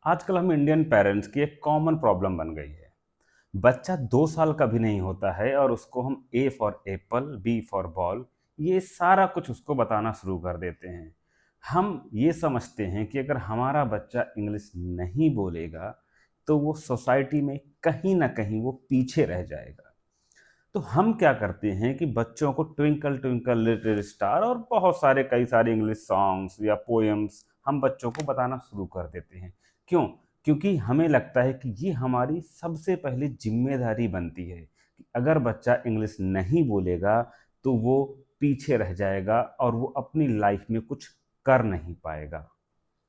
आजकल हम Indian parents की एक कॉमन प्रॉब्लम बन गई है। बच्चा 2 साल का भी नहीं होता है और उसको हम A for apple, B for ball, ये सारा कुछ उसको बताना शुरू कर देते हैं। हम ये समझते हैं कि अगर हमारा बच्चा इंग्लिश नहीं बोलेगा तो वो सोसाइटी में कहीं ना कहीं वो पीछे रह जाएगा। तो हम क्या करते हैं कि बच्चों को ट्विंकल ट्विंकल लिटिल स्टार और बहुत सारे कई सारे इंग्लिश सॉन्ग्स या पोएम्स हम बच्चों को बताना शुरू कर देते हैं। क्यों? क्योंकि हमें लगता है कि ये हमारी सबसे पहली जिम्मेदारी बनती है कि अगर बच्चा इंग्लिश नहीं बोलेगा तो वो पीछे रह जाएगा और वो अपनी लाइफ में कुछ कर नहीं पाएगा।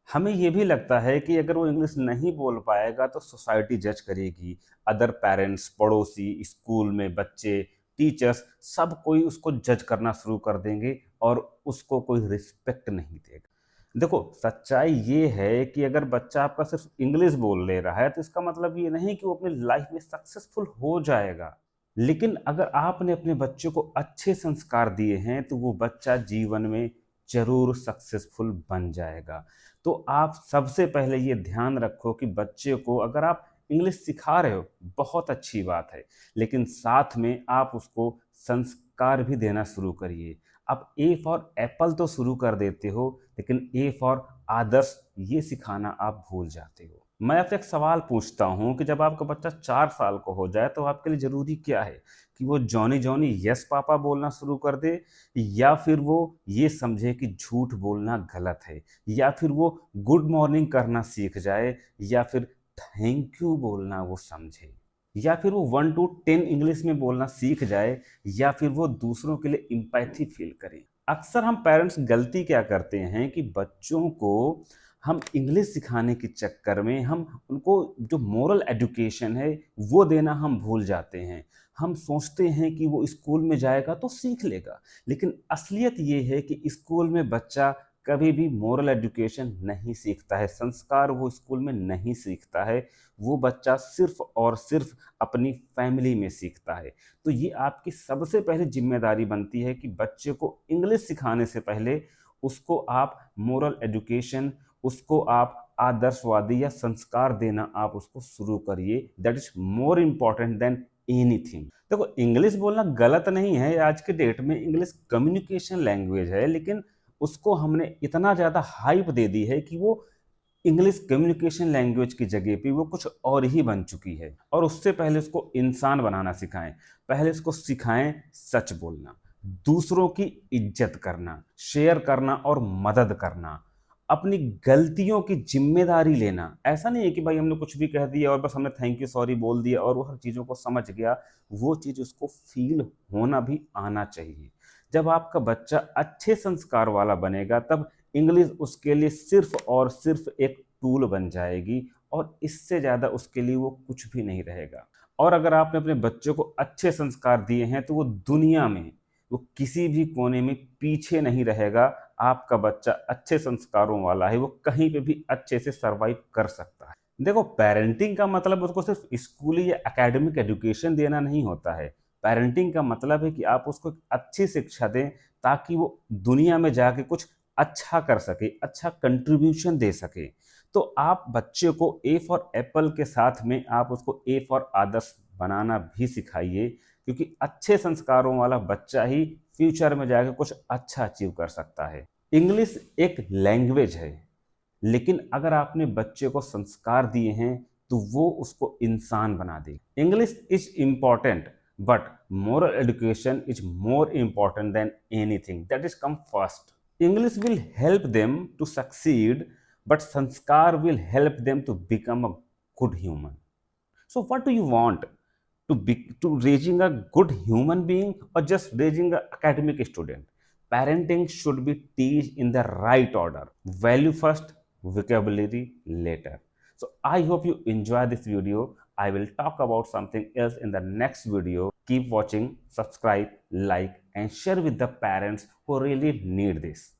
हमें ये भी लगता है कि अगर वो इंग्लिश नहीं बोल पाएगा तो सोसाइटी जज करेगी। अदर पेरेंट्स, पड़ोसी, स्कूल में बच्चे, टीचर्स, सब कोई उसको जज करना शुरू कर देंगे और उसको कोई रिस्पेक्ट नहीं देगा। देखो, सच्चाई ये है कि अगर बच्चा आपका सिर्फ इंग्लिश बोल ले रहा है तो इसका मतलब ये नहीं कि वो अपनी लाइफ में सक्सेसफुल हो जाएगा। लेकिन अगर आपने अपने बच्चों को अच्छे संस्कार दिए हैं तो वो बच्चा जीवन में ज़रूर सक्सेसफुल बन जाएगा। तो आप सबसे पहले ये ध्यान रखो कि बच्चे को अगर आप इंग्लिश सिखा रहे हो, बहुत अच्छी बात है, लेकिन साथ में आप उसको संस्कार भी देना शुरू करिए। आप ए फॉर एप्पल तो शुरू कर देते हो, लेकिन ए फॉर आदर्श ये सिखाना आप भूल जाते हो। मैं आपसे एक सवाल पूछता हूँ कि जब आपका बच्चा 4 साल का हो जाए तो आपके लिए ज़रूरी क्या है कि वो जॉनी जॉनी यस पापा बोलना शुरू कर दे, या फिर वो ये समझे कि झूठ बोलना गलत है, या फिर वो गुड मॉर्निंग करना सीख जाए, या फिर थैंक यू बोलना वो समझे, या फिर वो 1 to 10 इंग्लिश में बोलना सीख जाए, या फिर वो दूसरों के लिए इम्पैथी फील करे। अक्सर हम पेरेंट्स गलती क्या करते हैं कि बच्चों को हम इंग्लिश सिखाने के चक्कर में हम उनको जो मोरल एजुकेशन है वो देना हम भूल जाते हैं। हम सोचते हैं कि वो स्कूल में जाएगा तो सीख लेगा, लेकिन असलियत ये है कि स्कूल में बच्चा कभी भी मोरल एजुकेशन नहीं सीखता है, संस्कार वो स्कूल में नहीं सीखता है। वो बच्चा सिर्फ और सिर्फ अपनी फैमिली में सीखता है। तो ये आपकी सबसे पहली जिम्मेदारी बनती है कि बच्चे को इंग्लिश सिखाने से पहले उसको आप मोरल एजुकेशन, उसको आप आदर्शवादी या संस्कार देना आप उसको शुरू करिए। That is more important than anything. देखो, इंग्लिश बोलना गलत नहीं है, आज के डेट में इंग्लिश कम्युनिकेशन लैंग्वेज है, लेकिन उसको हमने इतना ज़्यादा हाइप दे दी है कि वो इंग्लिश कम्युनिकेशन लैंग्वेज की जगह पे वो कुछ और ही बन चुकी है। और उससे पहले उसको इंसान बनाना सिखाएं। पहले उसको सिखाएं सच बोलना, दूसरों की इज्जत करना, शेयर करना और मदद करना, अपनी गलतियों की जिम्मेदारी लेना। ऐसा नहीं है कि भाई हमने कुछ भी कह दिया और बस हमने थैंक यू सॉरी बोल दिया और वो हर चीज़ों को समझ गया। वो चीज़ उसको फील होना भी आना चाहिए। जब आपका बच्चा अच्छे संस्कार वाला बनेगा तब इंग्लिश उसके लिए सिर्फ और सिर्फ एक टूल बन जाएगी, और इससे ज़्यादा उसके लिए वो कुछ भी नहीं रहेगा। और अगर आपने अपने बच्चों को अच्छे संस्कार दिए हैं तो वो दुनिया में, वो किसी भी कोने में पीछे नहीं रहेगा। आपका बच्चा अच्छे संस्कारों वाला है, वो कहीं पे भी अच्छे से सरवाइव कर सकता है। देखो, पेरेंटिंग का मतलब उसको सिर्फ स्कूली या एकेडमिक एजुकेशन देना नहीं होता है। पेरेंटिंग का मतलब है कि आप उसको एक अच्छी शिक्षा दें ताकि वो दुनिया में जाके कुछ अच्छा कर सके, अच्छा कंट्रीब्यूशन दे सके। तो आप बच्चे को ए फॉर एप्पल के साथ में आप उसको ए फॉर आदर्श बनाना भी सिखाइए, क्योंकि अच्छे संस्कारों वाला बच्चा ही फ्यूचर में जाकर कुछ अच्छा अचीव कर सकता है। इंग्लिश एक लैंग्वेज है, लेकिन अगर आपने बच्चे को संस्कार दिए हैं तो वो उसको इंसान बना दे। English is important, but moral education is more important than anything that is come first. English will help them to succeed, but sanskar will help them to become a good human. So what do you want? To raising a good human being or just raising an academic student? Parenting should be teach in the right order. Value first, vocabulary later. So I hope you enjoy this video. I will talk about something else in the next video. Keep watching, subscribe, like and share with the parents who really need this.